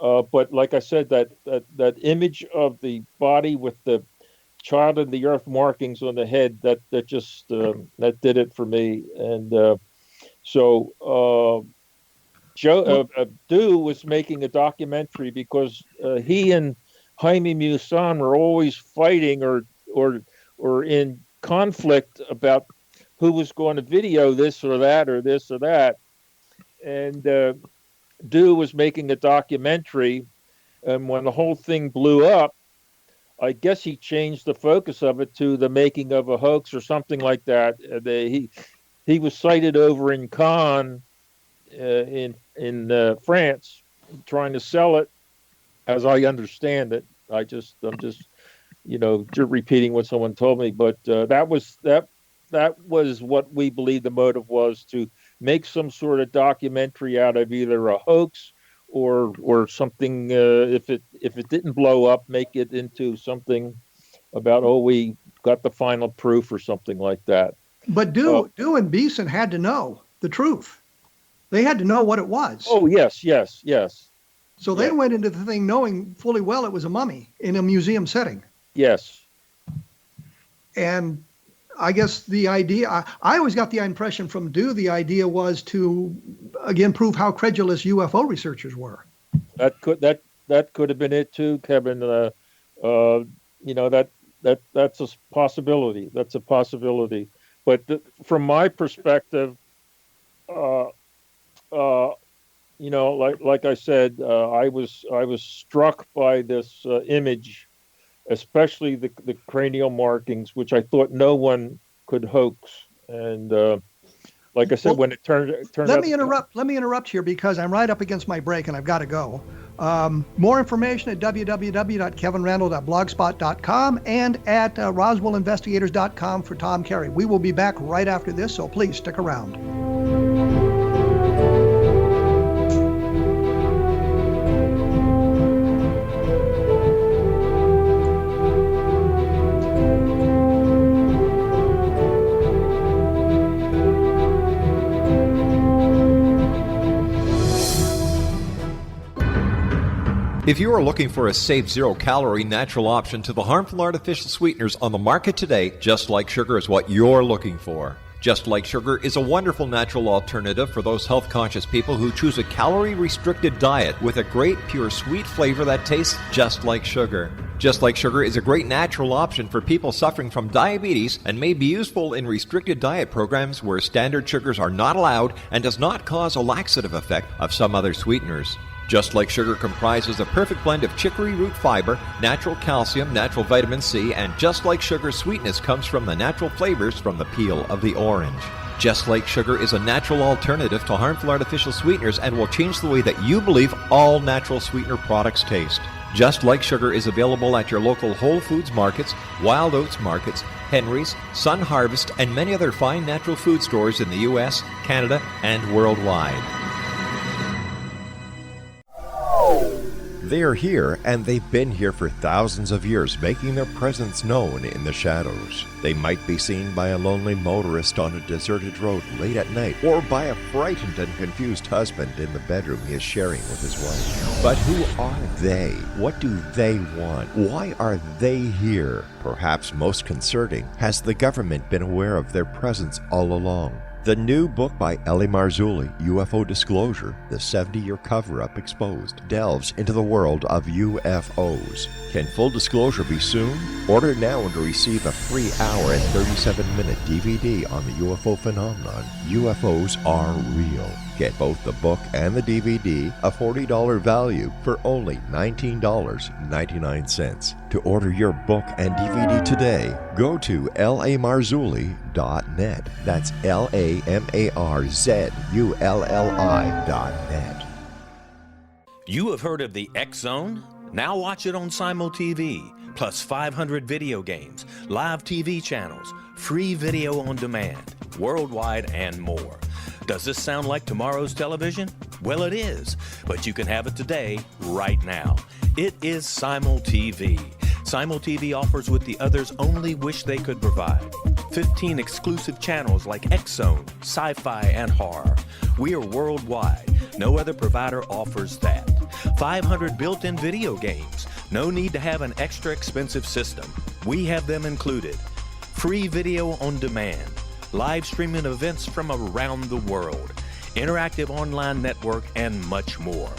But like I said, that image of the body with the child of the earth markings on the head, that just that did it for me. And so Du was making a documentary because he and Jaime Maussan were always fighting or in conflict about who was going to video this or that or this or that. And Du was making a documentary, and when the whole thing blew up, I guess he changed the focus of it to the making of a hoax or something like that. He was cited over in Cannes in France, trying to sell it, as I understand it. I'm just repeating what someone told me, but that was what we believe the motive was, to make some sort of documentary out of either a hoax or something. If it didn't blow up, make it into something about, we got the final proof or something like that. But Du and Beeson had to know the truth. They had to know what it was. Oh, yes. So they went into the thing knowing fully well it was a mummy in a museum setting. Yes. And I guess the idea, I always got the impression from Du, the idea was to, again, prove how credulous UFO researchers were. That could have been it too, Kevin. That's a possibility. That's a possibility. But from my perspective, like I said, I was struck by this image, especially the cranial markings, which I thought no one could hoax. And like I said, when it turned let out... Let me interrupt here because I'm right up against my break and I've got to go. More information at www.kevinrandle.blogspot.com and at roswellinvestigators.com for Tom Carey. We will be back right after this, so please stick around. If you are looking for a safe, zero-calorie natural option to the harmful artificial sweeteners on the market today, Just Like Sugar is what you're looking for. Just Like Sugar is a wonderful natural alternative for those health-conscious people who choose a calorie-restricted diet with a great, pure, sweet flavor that tastes just like sugar. Just Like Sugar is a great natural option for people suffering from diabetes and may be useful in restricted diet programs where standard sugars are not allowed and does not cause a laxative effect of some other sweeteners. Just Like Sugar comprises a perfect blend of chicory root fiber, natural calcium, natural vitamin C, and Just Like Sugar's sweetness comes from the natural flavors from the peel of the orange. Just Like Sugar is a natural alternative to harmful artificial sweeteners and will change the way that you believe all natural sweetener products taste. Just Like Sugar is available at your local Whole Foods markets, Wild Oats markets, Henry's, Sun Harvest, and many other fine natural food stores in the U.S., Canada, and worldwide. They are here, and they've been here for thousands of years, making their presence known in the shadows. They might be seen by a lonely motorist on a deserted road late at night, or by a frightened and confused husband in the bedroom he is sharing with his wife. But who are they? What do they want? Why are they here? Perhaps most concerning, has the government been aware of their presence all along? The new book by Ellie Marzulli, UFO Disclosure, the 70-year cover-up exposed, delves into the world of UFOs. Can full disclosure be soon? Order now and receive a free hour and 37-minute DVD on the UFO phenomenon. UFOs are real. Get both the book and the DVD, a $40 value, for only $19.99. To order your book and DVD today, go to lamarzulli.net. That's LAMARZULLI.net. You have heard of the X Zone? Now watch it on Simul TV, plus 500 video games, live TV channels, free video on demand, worldwide, and more. Does this sound like tomorrow's television? Well, it is, but you can have it today, right now. It is Simul TV. Simul TV offers what the others only wish they could provide. 15 exclusive channels like X Zone, sci-fi, and horror. We are worldwide. No other provider offers that. 500 built-in video games. No need to have an extra expensive system. We have them included. Free video on demand. Live streaming events from around the world. Interactive online network, and much more.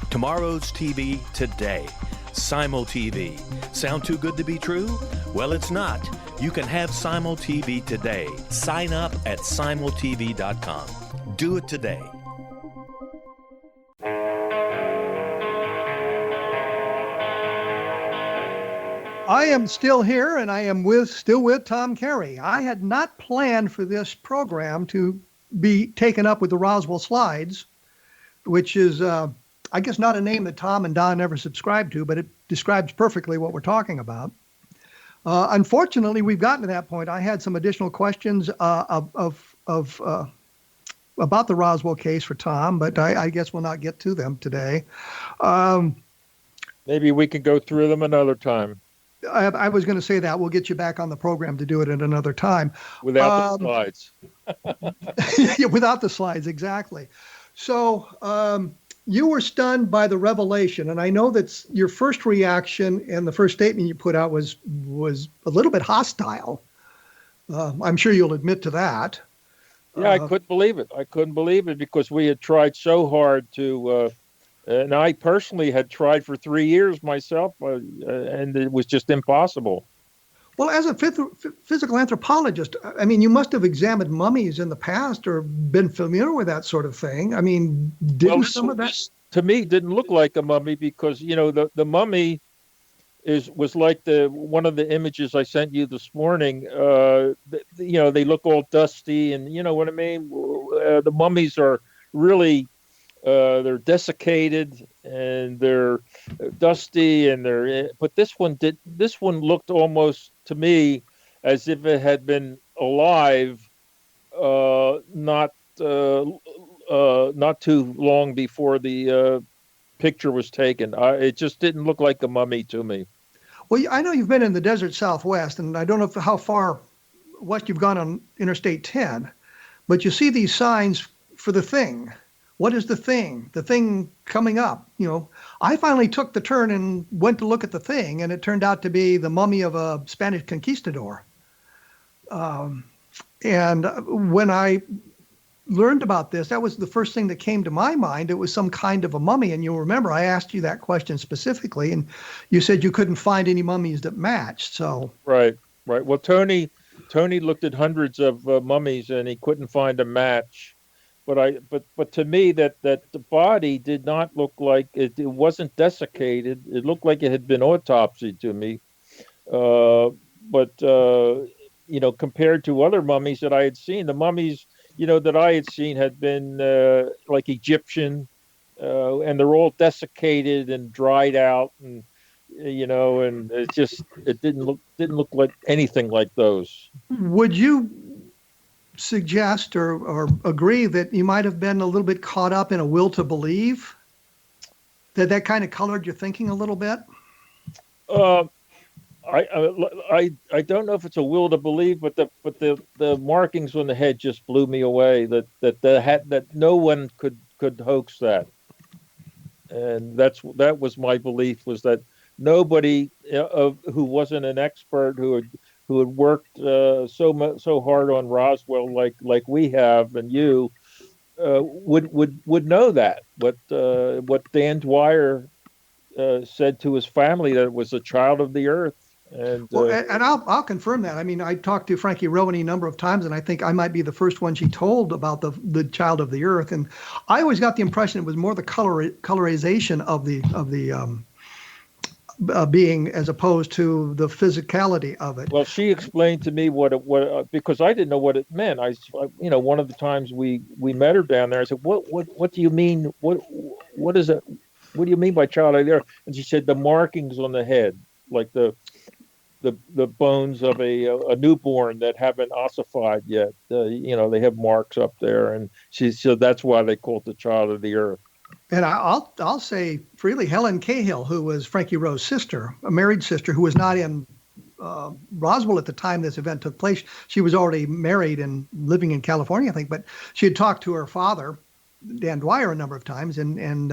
Tomorrow's TV today. Simul TV. Sound too good to be true? Well, it's not. You can have Simul TV today. Sign up at simultv.com. Do it today. I am still here, and I am still with Tom Carey. I had not planned for this program to be taken up with the Roswell slides, which is, I guess, not a name that Tom and Don ever subscribed to, but it describes perfectly what we're talking about. Unfortunately, we've gotten to that point. I had some additional questions about the Roswell case for Tom, but I guess we'll not get to them today. Maybe we can go through them another time. I was going to say that. We'll get you back on the program to do it at another time. Without the slides. Yeah, without the slides, exactly. So you were stunned by the revelation, and I know that your first reaction and the first statement you put out was a little bit hostile. I'm sure you'll admit to that. Yeah, I couldn't believe it. I couldn't believe it because we had tried so hard to... and I personally had tried for 3 years myself, and it was just impossible. Well, as a physical anthropologist, I mean, you must have examined mummies in the past or been familiar with that sort of thing. I mean, didn't some of that... To me, didn't look like a mummy because, you know, the mummy was like one of the images I sent you this morning. You know, they look all dusty, and you know what I mean? The mummies are really... they're desiccated and they're dusty but this one looked almost to me as if it had been alive not too long before the picture was taken. It just didn't look like a mummy to me. Well, I know you've been in the desert Southwest, and I don't know how far west you've gone on Interstate 10, but you see these signs for the thing. What is the thing? The thing coming up, you know. I finally took the turn and went to look at the thing, and it turned out to be the mummy of a Spanish conquistador. And when I learned about this, that was the first thing that came to my mind. It was some kind of a mummy, and you'll remember I asked you that question specifically, and you said you couldn't find any mummies that matched. So right. Well, Tony looked at hundreds of mummies, and he couldn't find a match. But to me, that the body did not look like it wasn't desiccated. It looked like it had been autopsied to me. You know, compared to other mummies that I had seen, the mummies, you know, that I had seen had been like Egyptian, and they're all desiccated and dried out, and you know, and it didn't look like anything like those. Would you suggest or agree that you might have been a little bit caught up in a will to believe? That kind of colored your thinking a little bit? I don't know if it's a will to believe, but the markings on the head just blew me away. That no one could hoax that, and that was my belief, was that nobody who wasn't an expert who had worked so hard on Roswell like we have and you would know that. What Dan Dwyer said to his family, that it was a child of the earth. And I'll confirm that. I mean, I talked to Frankie Rowaney a number of times, and I think I might be the first one she told about the child of the earth. And I always got the impression it was more the colorization of the being as opposed to the physicality of it. Well, she explained to me what because I didn't know what it meant. You know, one of the times we met her down there, I said, "What do you mean? What is it? What do you mean by child of the earth?" And she said, "The markings on the head, like the bones of a newborn that haven't ossified yet. You know, they have marks up there." And she said that's why they call it the child of the earth. And I'll say freely, Helen Cahill, who was Frankie Rowe's sister, a married sister who was not in Roswell at the time this event took place. She was already married and living in California, I think, but she had talked to her father Dan Dwyer a number of times and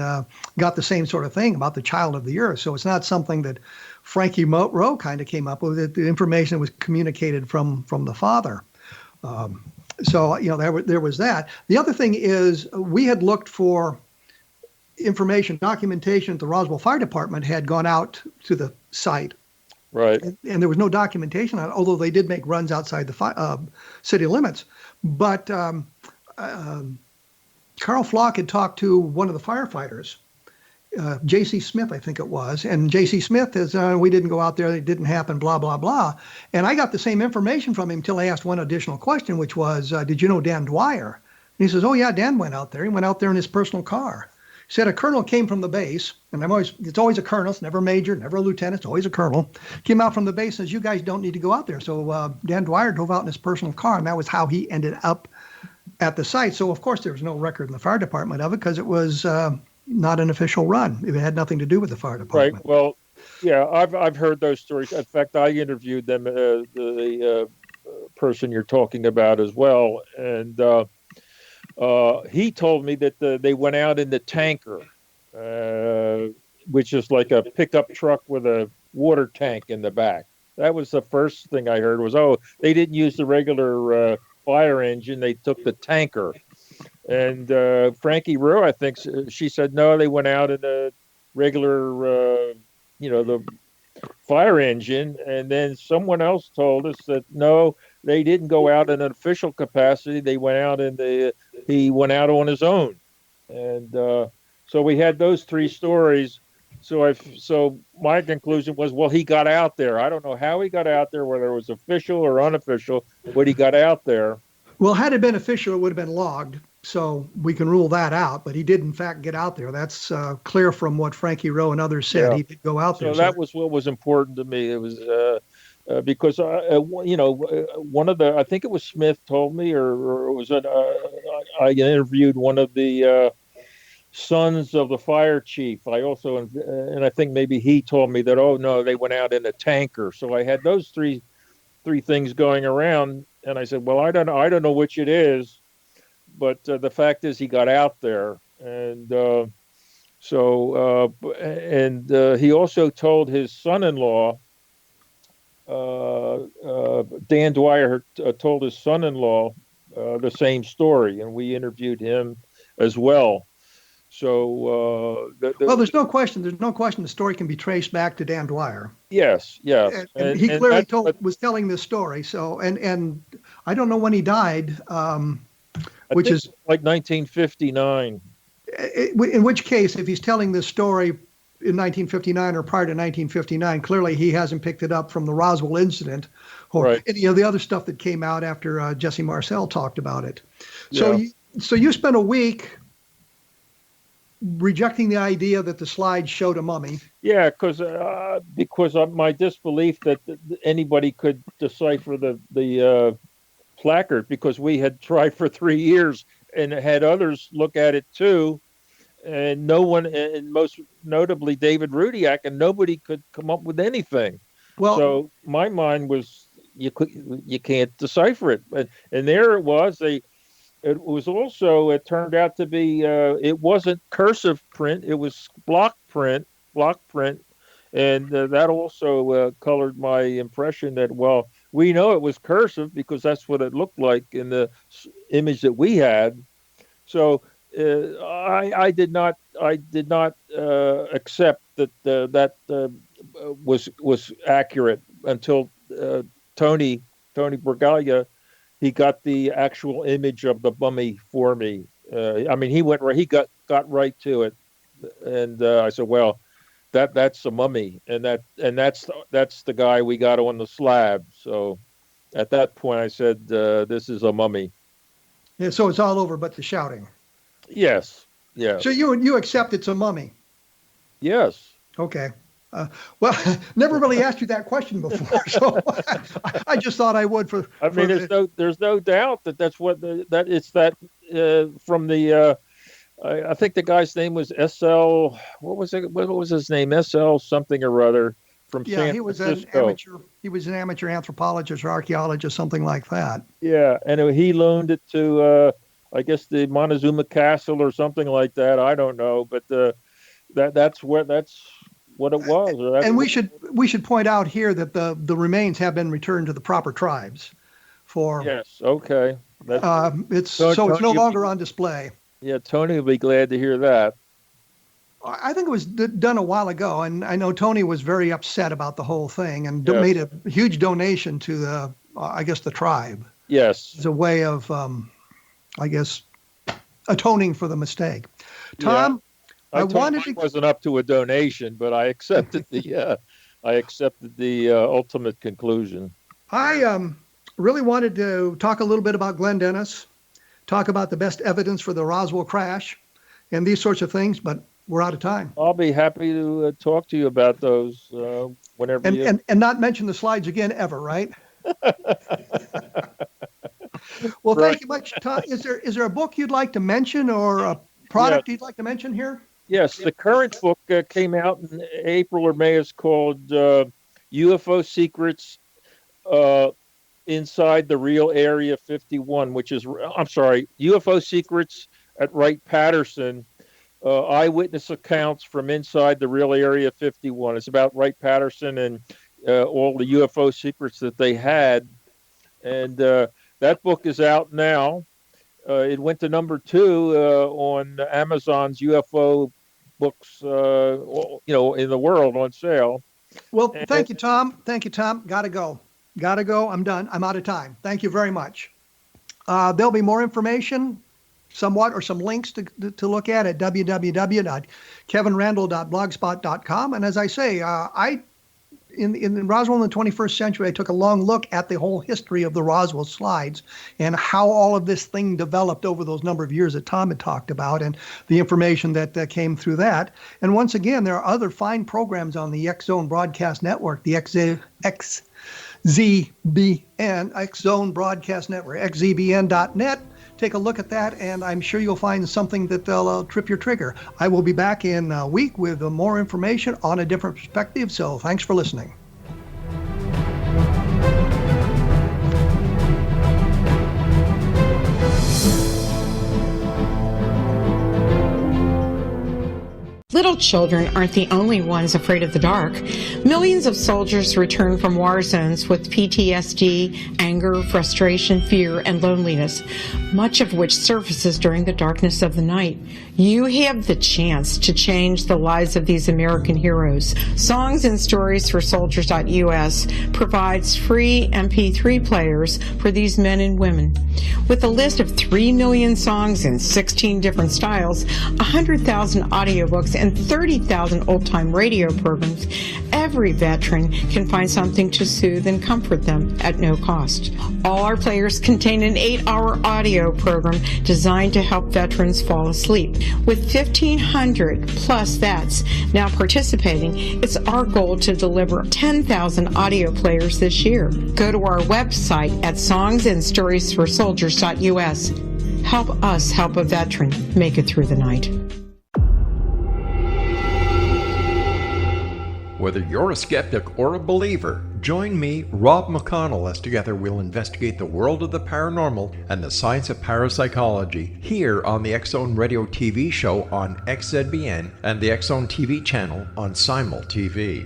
got the same sort of thing about the child of the earth. So it's not something that Frankie Rowe kind of came up with. The information was communicated from the father. So, there was that. The other thing is we had looked for information, documentation. The Roswell Fire Department had gone out to the site. Right. And there was no documentation on it, although they did make runs outside the city limits. But Carl Flock had talked to one of the firefighters, J.C. Smith, I think it was. And J.C. Smith is, we didn't go out there, it didn't happen, blah, blah, blah. And I got the same information from him until I asked one additional question, which was, did you know Dan Dwyer? And he says, oh, yeah, Dan went out there. He went out there in his personal car. He said a colonel came from the base, and it's always a colonel, it's never a major, never a lieutenant, it's always a colonel. Came out from the base and says, you guys don't need to go out there. So Dan Dwyer drove out in his personal car, and that was how he ended up at the site. So, of course, there was no record in the fire department of it because it was not an official run. It had nothing to do with the fire department. Right. Well, yeah, I've heard those stories. In fact, I interviewed them, the person you're talking about as well, and he told me that they went out in the tanker, which is like a pickup truck with a water tank in the back. That was the first thing I heard was, they didn't use the regular fire engine; they took the tanker. And Frankie Rowe, I think, she said, no, they went out in a regular, the fire engine. And then someone else told us that, no, they didn't go out in an official capacity. They went out he went out on his own. And so we had those three stories. So my conclusion was, well, he got out there. I don't know how he got out there, whether it was official or unofficial, but he got out there. Well, had it been official, it would have been logged. So we can rule that out, but he did in fact get out there. That's clear from what Frankie Rowe and others said. Yeah. He did go out there. So that was what was important to me. It was because one of the, I think it was Smith told me, or was it? I interviewed one of the sons of the fire chief. I also, and I think maybe he told me that, oh no, they went out in a tanker. So I had those three things going around, and I said, well, I don't know which it is. But the fact is, he got out there, and he also told his son-in-law, Dan Dwyer told his son-in-law the same story, and we interviewed him as well. So, there's no question. There's no question the story can be traced back to Dan Dwyer. Yes, yes. And he clearly was telling this story. So, and I don't know when he died. Which is like 1959. In which case, if he's telling this story in 1959 or prior to 1959, clearly he hasn't picked it up from the Roswell Incident or any of the other stuff that came out after Jesse Marcel talked about it. So, so you spent a week rejecting the idea that the slides showed a mummy. Yeah, because of my disbelief that anybody could decipher the placard, because we had tried for 3 years and had others look at it too, and no one, and most notably David Rudiak, and nobody could come up with anything. Well, so my mind was, you can't decipher it, and there it was. It turned out to be, it wasn't cursive print, it was block print, and that also colored my impression that, well, we know it was cursive because that's what it looked like in the image that we had. So I did not accept that was accurate until Tony Bergalia, he got the actual image of the mummy for me. He got right to it, and I said, well, that's a mummy, and that's the guy we got on the slab. So at that point I said, this is a mummy. Yeah, so it's all over but the shouting. Yes. So you accept it's a mummy? Yes. Okay. Well, never really asked you that question before, so I just thought I would. There's no doubt that's what from the. I think the guy's name was SL. What was it? What was his name? SL something or other from San Francisco. He was an amateur anthropologist or archaeologist, something like that. Yeah, and he loaned it to I guess the Montezuma Castle or something like that. I don't know, but that's what it was. And we should point out here that the remains have been returned to the proper tribes. Yes, okay. It's no longer on display. Yeah, Tony will be glad to hear that. I think it was done a while ago, and I know Tony was very upset about the whole thing and made a huge donation to the tribe. Yes. As a way of, atoning for the mistake. Tom, I wasn't up to a donation, but I accepted the ultimate conclusion. I really wanted to talk a little bit about Glenn Dennis, talk about the best evidence for the Roswell crash, and these sorts of things, but we're out of time. I'll be happy to talk to you about those whenever and not mention the slides again ever, right? Well, thank you much, Tom. Is there a book you'd like to mention or a product you'd like to mention here? Yes, the current book came out in April or May. It's called UFO Secrets Inside the Real Area 51, UFO Secrets at Wright-Patterson, Eyewitness Accounts from Inside the Real Area 51. It's about Wright-Patterson and all the UFO secrets that they had. And that book is out now. It went to number 2 on Amazon's UFO books, in the world on sale. Well, thank you, Tom. Gotta go. I'm done. I'm out of time. Thank you very much. There'll be more information, somewhat, or some links to look at www.kevinrandle.blogspot.com. And as I say, in Roswell in the 21st century, I took a long look at the whole history of the Roswell slides and how all of this thing developed over those number of years that Tom had talked about and the information that came through that. And once again, there are other fine programs on the X-Zone Broadcast Network, the XZBN, X-Zone Broadcast Network, xzbn.net. Take a look at that, and I'm sure you'll find something that they'll trip your trigger. I will be back in a week with more information on a different perspective, so thanks for listening. Little children aren't the only ones afraid of the dark. Millions of soldiers return from war zones with PTSD, anger, frustration, fear, and loneliness, much of which surfaces during the darkness of the night. You have the chance to change the lives of these American heroes. Songs and Stories for Soldiers.us provides free MP3 players for these men and women. With a list of 3 million songs in 16 different styles, 100,000 audiobooks, and 30,000 old-time radio programs, every veteran can find something to soothe and comfort them at no cost. All our players contain an 8-hour audio program designed to help veterans fall asleep. With 1,500 plus vets now participating, it's our goal to deliver 10,000 audio players this year. Go to our website at songsandstoriesforsoldiers.us. Help us help a veteran make it through the night. Whether you're a skeptic or a believer, join me, Rob McConnell, as together we'll investigate the world of the paranormal and the science of parapsychology here on the X-Zone Radio TV show on XZBN and the X-Zone TV channel on Simul TV.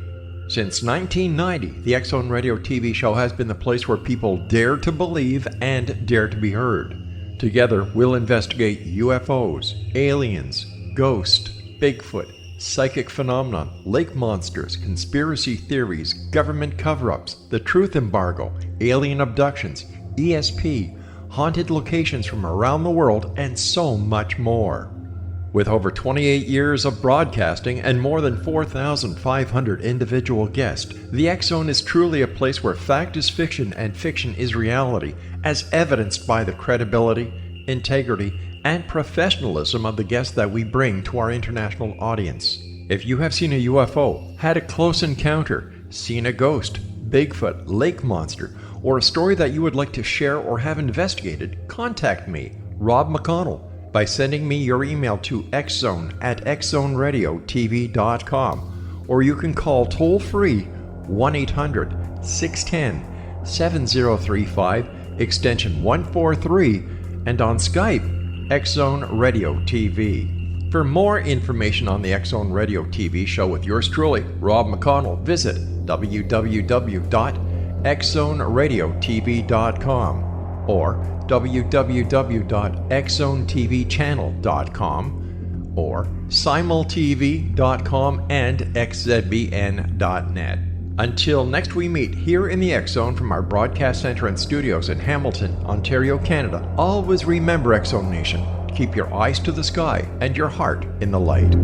Since 1990, the X-Zone Radio TV show has been the place where people dare to believe and dare to be heard. Together, we'll investigate UFOs, aliens, ghosts, Bigfoot, psychic phenomenon, lake monsters, conspiracy theories, government cover-ups, the truth embargo, alien abductions, ESP, haunted locations from around the world, and so much more. With over 28 years of broadcasting and more than 4,500 individual guests, the X-Zone is truly a place where fact is fiction and fiction is reality, as evidenced by the credibility, integrity, and professionalism of the guests that we bring to our international audience. If you have seen a UFO, had a close encounter, seen a ghost, Bigfoot, lake monster, or a story that you would like to share or have investigated, contact me, Rob McConnell, by sending me your email to xzone@xzoneradiotv.com, or you can call toll-free 1-800-610-7035, extension 143, and on Skype, X-Zone Radio TV. For more information on the X-Zone Radio TV show with yours truly, Rob McConnell, visit www.xzoneradiotv.com or www.xzonetvchannel.com or simultv.com and xzbn.net. Until next we meet here in the X-Zone from our broadcast center and studios in Hamilton, Ontario, Canada, always remember, X-Zone Nation, keep your eyes to the sky and your heart in the light.